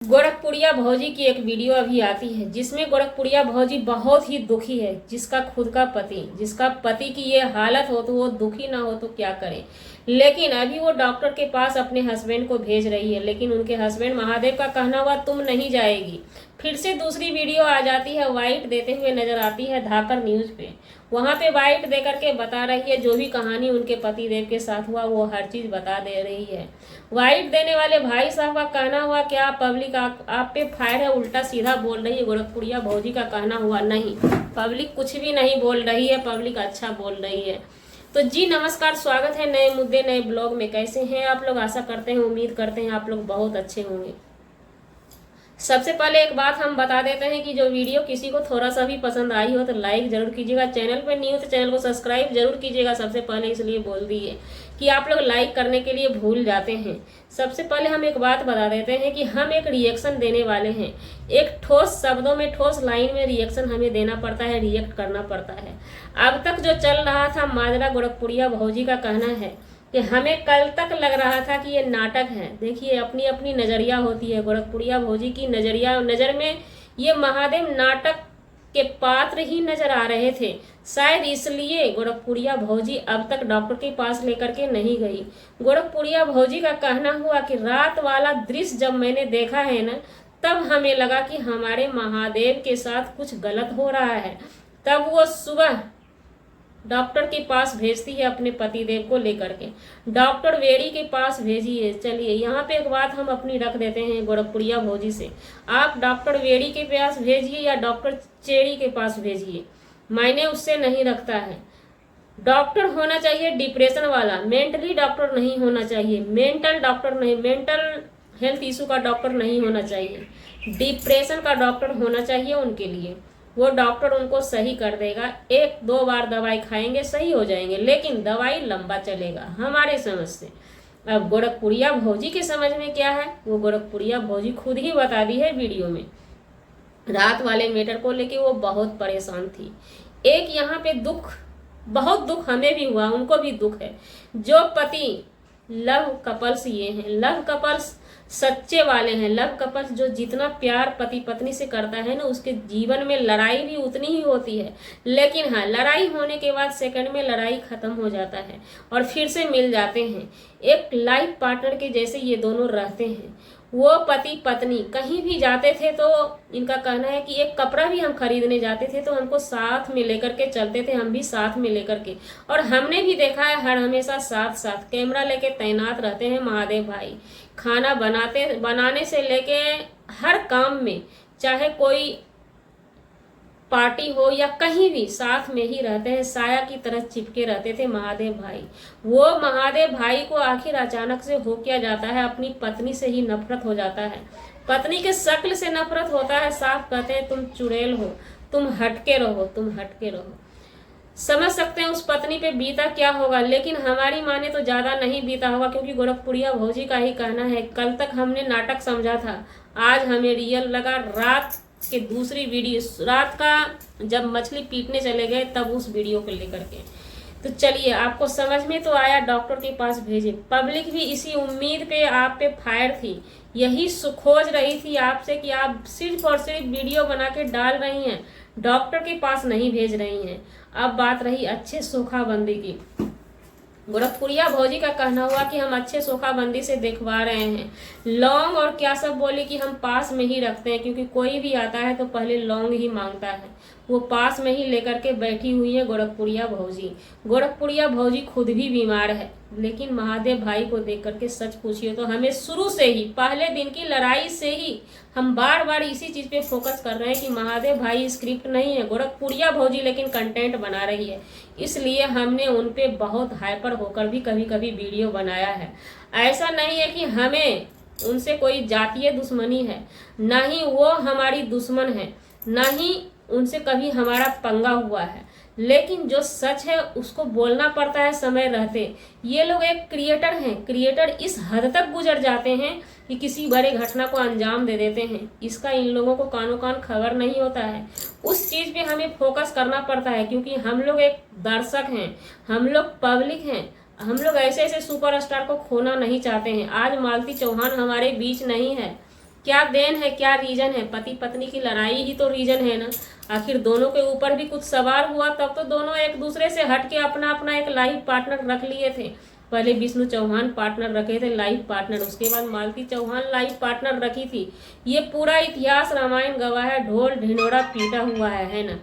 गोरखपुरिया भौजी की एक वीडियो अभी आती है जिसमें गोरखपुरिया भौजी बहुत ही दुखी है। जिसका पति की ये हालत हो तो वो दुखी ना हो तो क्या करे। लेकिन अभी वो डॉक्टर के पास अपने हस्बैंड को भेज रही है, लेकिन उनके हस्बैंड महादेव का कहना हुआ तुम नहीं जाएगी। फिर से दूसरी वीडियो आ जाती है, वाइट देते हुए नजर आती है धाकर न्यूज पे। वहां पे वाइट दे करके बता रही है जो भी कहानी उनके पति देव के साथ हुआ वो हर चीज बता दे रही है। वाइट देने वाले भाई साहब का कहना हुआ क्या पब्लिक आप पे फायर है, उल्टा सीधा बोल रही है। गोरखपुरिया भौजी का कहना हुआ नहीं, पब्लिक कुछ भी नहीं बोल रही है, पब्लिक अच्छा बोल रही है। तो जी नमस्कार, स्वागत है नए मुद्दे नए ब्लॉग में। कैसे हैं आप लोग? आशा करते हैं, उम्मीद करते हैं आप लोग बहुत अच्छे होंगे। सबसे पहले एक बात हम बता देते हैं कि जो वीडियो किसी को थोड़ा सा भी पसंद आई हो तो लाइक जरूर कीजिएगा। चैनल पर न्यू तो चैनल को सब्सक्राइब जरूर कीजिएगा। सबसे पहले इसलिए बोल दी है कि आप लोग लाइक करने के लिए भूल जाते हैं। सबसे पहले हम एक बात बता देते हैं कि हम एक रिएक्शन देने वाले हैं। एक ठोस शब्दों में, ठोस लाइन में रिएक्शन हमें देना पड़ता है, रिएक्ट करना पड़ता है। अब तक जो चल रहा था माजरा, गोरखपुरिया भौजी का कहना है कि हमें कल तक लग रहा था कि ये नाटक है। देखिए, अपनी अपनी नजरिया होती है। गोरखपुरिया भौजी की नजर में ये महादेव नाटक के पात्र ही नजर आ रहे थे। शायद इसलिए गोरखपुरिया भौजी अब तक डॉक्टर के पास लेकर के नहीं गई। गोरखपुरिया भौजी का कहना हुआ कि रात वाला दृश्य जब मैंने देखा है ना, तब हमें लगा कि हमारे महादेव के साथ कुछ गलत हो रहा है। तब वो सुबह डॉक्टर के पास भेजती है अपने पतिदेव को लेकर के। डॉक्टर वेड़ी के पास भेजिए। चलिए यहाँ पे एक बात हम अपनी रख देते हैं गोरखपुरिया भौजी से, आप डॉक्टर वेड़ी के पास भेजिए या डॉक्टर चेड़ी के पास भेजिए, मायने उससे नहीं रखता है। डॉक्टर होना चाहिए डिप्रेशन वाला, मेंटली डॉक्टर नहीं होना चाहिए। मेंटल डॉक्टर नहीं, मेंटल हेल्थ इशू का डॉक्टर नहीं होना चाहिए, डिप्रेशन का डॉक्टर होना चाहिए उनके लिए। वो डॉक्टर उनको सही कर देगा। एक दो बार दवाई खाएंगे सही हो जाएंगे, लेकिन दवाई लंबा चलेगा हमारे समझ से। अब गोरखपुरिया भौजी के समझ में क्या है वो गोरखपुरिया भौजी खुद ही बता दी है वीडियो में। रात वाले मैटर को लेके वो बहुत परेशान थी। एक यहाँ पे दुख, बहुत दुख हमें भी हुआ, उनको भी दुख है। जो पति लव कपल्स ये हैं, लव कपल्स सच्चे वाले हैं। लव कपल्स जो जितना प्यार पति पत्नी से करता है ना, उसके जीवन में लड़ाई भी उतनी ही होती है। लेकिन हाँ, लड़ाई होने के बाद सेकंड में लड़ाई खत्म हो जाता है और फिर से मिल जाते हैं। एक लाइफ पार्टनर के जैसे ये दोनों रहते हैं। वो पति पत्नी कहीं भी जाते थे तो इनका कहना है कि एक कपड़ा भी हम खरीदने जाते थे तो हमको साथ में लेकर के चलते थे, हम भी साथ में लेकर के। और हमने भी देखा है हर हमेशा साथ साथ कैमरा लेके तैनात रहते हैं महादेव भाई। खाना बनाने से लेके हर काम में, चाहे कोई पार्टी हो या कहीं भी साथ में ही रहते हैं, साया की तरह चिपके रहते थे महादेव भाई। वो महादेव भाई को आखिर अचानक से हो क्या जाता है, अपनी पत्नी से ही नफरत हो जाता है। पत्नी के शक्ल से नफरत होता है। साफ कहते हैं तुम चुड़ैल हो, तुम हटके रहो, तुम हटके रहो। समझ सकते हैं उस पत्नी पे बीता क्या होगा, लेकिन हमारी माने तो ज्यादा नहीं बीता होगा, क्योंकि गोरखपुरिया भौजी का ही कहना है कल तक हमने नाटक समझा था, आज हमें रियल लगा। रात के दूसरी वीडियो, रात का जब मछली पीटने चले गए तब उस वीडियो को लेकर के। तो चलिए, आपको समझ में तो आया, डॉक्टर के पास भेजे। पब्लिक भी इसी उम्मीद पे आप पे फायर थी, यही खोज रही थी आपसे कि आप सिर्फ और सिर्फ वीडियो बना के डाल रही हैं, डॉक्टर के पास नहीं भेज रही हैं। अब बात रही अच्छे सोखाबंदी की। गोरखपुरिया भौजी का कहना हुआ कि हम अच्छे सोखाबंदी से दिखवा रहे हैं। लौंग और क्या सब बोली कि हम पास में ही रखते हैं, क्योंकि कोई भी आता है तो पहले लौंग ही मांगता है। वो पास में ही लेकर के बैठी हुई है गोरखपुरिया भौजी। गोरखपुरिया भौजी खुद भी बीमार है, लेकिन महादेव भाई को देख करके सच पूछिए तो हमें शुरू से ही, पहले दिन की लड़ाई से ही हम बार बार इसी चीज पे फोकस कर रहे हैं कि महादेव भाई स्क्रिप्ट नहीं है, गोरखपुरिया भौजी लेकिन कंटेंट बना रही है। इसलिए हमने उन पे बहुत हाइपर होकर भी कभी कभी वीडियो बनाया है। ऐसा नहीं है कि हमें उनसे कोई जातीय दुश्मनी है, ना ही वो हमारी दुश्मन है, ना ही उनसे कभी हमारा पंगा हुआ है, लेकिन जो सच है उसको बोलना पड़ता है समय रहते। ये लोग एक क्रिएटर हैं, क्रिएटर इस हद तक गुजर जाते हैं कि किसी बड़े घटना को अंजाम दे देते हैं। इसका इन लोगों को कानो कान खबर नहीं होता है। उस चीज पे हमें फोकस करना पड़ता है, क्योंकि हम लोग एक दर्शक हैं, हम लोग पब्लिक हैं, हम लोग ऐसे ऐसे सुपरस्टार को खोना नहीं चाहते हैं। आज मालती चौहान हमारे बीच नहीं है, क्या देन है, क्या रीजन है? पति पत्नी की लड़ाई ही तो रीजन है ना। आखिर दोनों के ऊपर भी कुछ सवार हुआ, तब तो दोनों एक दूसरे से हट के अपना अपना एक लाइफ पार्टनर रख लिए थे। पहले विष्णु चौहान पार्टनर रखे थे लाइफ पार्टनर, उसके बाद मालती चौहान लाइफ पार्टनर रखी थी। ये पूरा इतिहास रामायण गवाह है, ढोल ढिंढोरा पीटा हुआ है ना।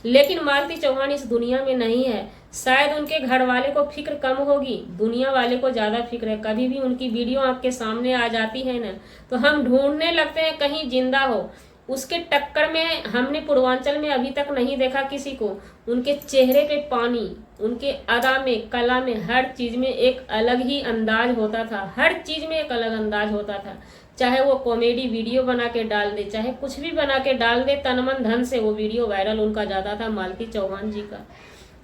लेकिन मालती चौहान इस दुनिया में नहीं है। शायद उनके घर वाले को फिक्र कम होगी, दुनिया वाले को ज़्यादा फिक्र है। कभी भी उनकी वीडियो आपके सामने आ जाती है ना, तो हम ढूंढने लगते हैं कहीं जिंदा हो। उसके टक्कर में हमने पूर्वांचल में अभी तक नहीं देखा किसी को। उनके चेहरे पे पानी, उनके अदा में, कला में, हर चीज़ में एक अलग ही अंदाज होता था। हर चीज़ में एक अलग अंदाज होता था। चाहे वो कॉमेडी वीडियो बना के डाल दे, चाहे कुछ भी बना के डाल दे, तन मन धन से वो वीडियो वायरल उनका ज़्यादा था, मालती चौहान जी का।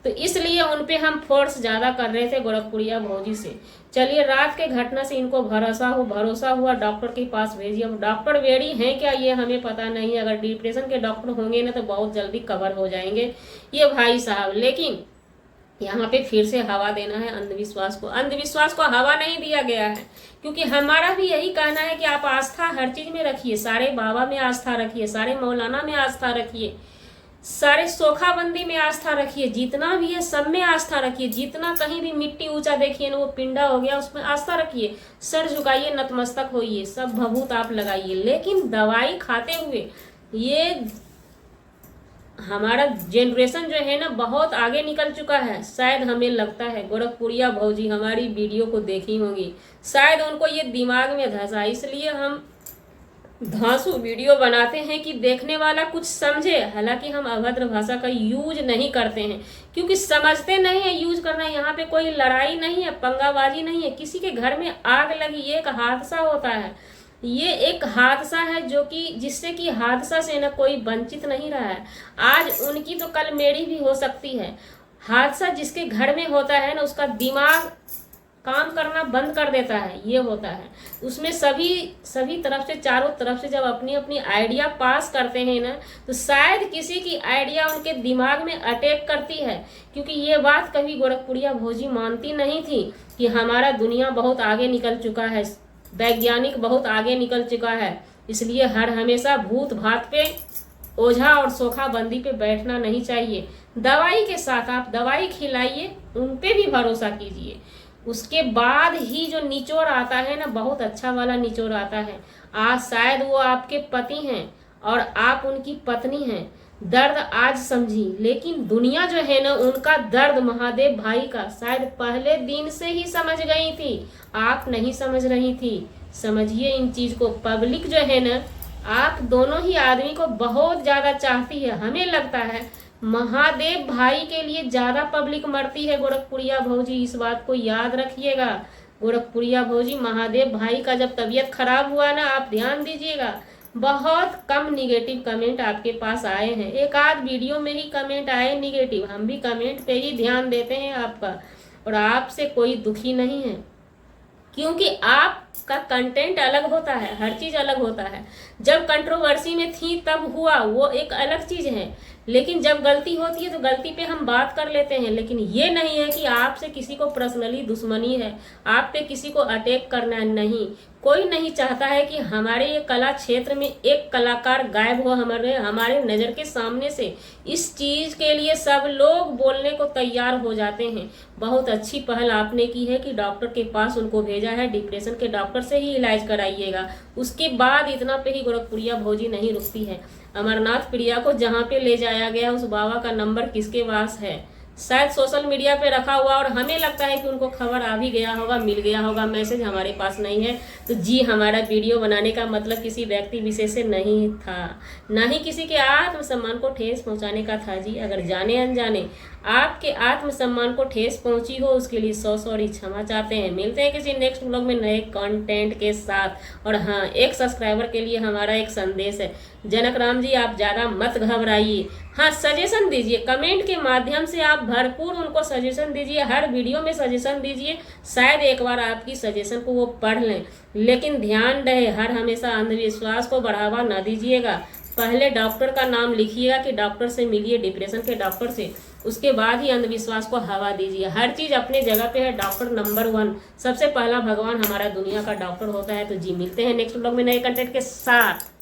तो इसलिए उन पे हम फोर्स ज़्यादा कर रहे थे गोरखपुरिया भौजी से। चलिए, रात के घटना से इनको भरोसा हुआ, डॉक्टर के पास भेजिए। अब डॉक्टर वेड़ी हैं क्या ये हमें पता नहीं। अगर डिप्रेशन के डॉक्टर होंगे ना तो बहुत जल्दी कवर हो जाएंगे ये भाई साहब। लेकिन यहाँ पे फिर से हवा देना है अंधविश्वास को। अंधविश्वास को हवा नहीं दिया गया है, क्योंकि हमारा भी यही कहना है कि आप आस्था हर चीज में रखिए। सारे बाबा में आस्था रखिए, सारे मौलाना में आस्था रखिए, सारे सोखाबंदी में आस्था रखिए, जितना भी है सब में आस्था रखिए। जितना कहीं भी मिट्टी ऊंचा देखिए ना वो पिंडा हो गया, उसमें आस्था रखिए। सर झुकाइए, नतमस्तक होइए, सब भभूत आप लगाइए। लेकिन दवाई खाते हुए ये हमारा जनरेशन जो है ना बहुत आगे निकल चुका है। शायद हमें लगता है गोरखपुरिया भौजी हमारी वीडियो को देखी होंगी, शायद उनको ये दिमाग में धंसा, इसलिए हम धांसू वीडियो बनाते हैं कि देखने वाला कुछ समझे। हालांकि हम अभद्र भाषा का यूज नहीं करते हैं, क्योंकि समझते नहीं है यूज करना। यहाँ पे कोई लड़ाई नहीं है, पंगाबाजी नहीं है, किसी के घर में आग लगी, ये एक हादसा होता है। ये एक हादसा है जो कि जिससे कि हादसा से ना कोई वंचित नहीं रहा है। आज उनकी तो कल मेरी भी हो सकती है। हादसा जिसके घर में होता है ना उसका काम करना बंद कर देता है, ये होता है। उसमें सभी तरफ से, चारों तरफ से जब अपनी अपनी आइडिया पास करते हैं ना, तो शायद किसी की आइडिया उनके दिमाग में अटैक करती है। क्योंकि ये बात कभी गोरखपुरिया भौजी मानती नहीं थी कि हमारा दुनिया बहुत आगे निकल चुका है, वैज्ञानिक बहुत आगे निकल चुका है। इसलिए हर हमेशा भूत भात पे, ओझा और सोखाबंदी पे बैठना नहीं चाहिए। दवाई के साथ आप दवाई खिलाइए, उन पे भी भरोसा कीजिए। उसके बाद ही जो निचोड़ आता है ना, बहुत अच्छा वाला निचोड़ आता है। आज शायद वो आपके पति हैं और आप उनकी पत्नी हैं। दर्द आज समझी, लेकिन दुनिया जो है ना उनका दर्द महादेव भाई का शायद पहले दिन से ही समझ गई थी, आप नहीं समझ रही थी। समझिए इन चीज को। पब्लिक जो है ना आप दोनों ही आदमी को बहुत ज्यादा चाहती है। हमें लगता है महादेव भाई के लिए ज्यादा पब्लिक मरती है गोरखपुरिया भौजी, इस बात को याद रखिएगा। गोरखपुरिया भौजी, महादेव भाई का जब तबीयत खराब हुआ ना, आप ध्यान दीजिएगा, बहुत कम निगेटिव कमेंट आपके पास आए हैं। एक आध वीडियो में ही कमेंट आए निगेटिव। हम भी कमेंट पे ही ध्यान देते हैं आपका, और आपसे कोई दुखी नहीं है, क्योंकि आपका कंटेंट अलग होता है, हर चीज अलग होता है। जब कंट्रोवर्सी में थी तब हुआ, वो एक अलग चीज है। लेकिन जब गलती होती है तो गलती पे हम बात कर लेते हैं। लेकिन ये नहीं है कि आपसे किसी को पर्सनली दुश्मनी है, आप पे किसी को अटैक करना नहीं। कोई नहीं चाहता है कि हमारे ये कला क्षेत्र में एक कलाकार गायब हो हमारे नज़र के सामने से। इस चीज़ के लिए सब लोग बोलने को तैयार हो जाते हैं। बहुत अच्छी पहल आपने की है कि डॉक्टर के पास उनको भेजा है, डिप्रेशन के डॉक्टर से ही इलाज कराइएगा। उसके बाद इतना पे ही गोरखपुरिया भौजी नहीं रुकती है। अमरनाथ प्रिया को जहाँ पे ले जाया गया उस बाबा का नंबर किसके पास है? शायद सोशल मीडिया पे रखा हुआ, और हमें लगता है कि उनको खबर आ भी गया होगा, मिल गया होगा। मैसेज हमारे पास नहीं है। तो जी, हमारा वीडियो बनाने का मतलब किसी व्यक्ति विशेष से नहीं था, ना ही किसी के आत्मसम्मान को ठेस पहुंचाने का था। जी, अगर जाने अनजाने आपके आत्मसम्मान को ठेस पहुंची हो उसके लिए सॉरी क्षमा चाहते हैं। मिलते हैं किसी नेक्स्ट व्लॉग में नए कंटेंट के साथ। और हाँ, एक सब्सक्राइबर के लिए हमारा एक संदेश है, जनक राम जी आप ज़्यादा मत घबराइए। हाँ, सजेशन दीजिए, कमेंट के माध्यम से आप भरपूर उनको सजेशन दीजिए, हर वीडियो में सजेशन दीजिए। शायद एक बार आपकी सजेशन को वो पढ़ लें। लेकिन ध्यान रहे, हर हमेशा अंधविश्वास को बढ़ावा न दीजिएगा। पहले डॉक्टर का नाम लिखिएगा कि डॉक्टर से मिलिए, डिप्रेशन के डॉक्टर से, उसके बाद ही अंधविश्वास को हवा दीजिए। हर चीज़ अपने जगह पे है। डॉक्टर नंबर 1, सबसे पहला भगवान हमारा दुनिया का डॉक्टर होता है। तो जी मिलते हैं नेक्स्ट ब्लॉग में नए कंटेंट के साथ।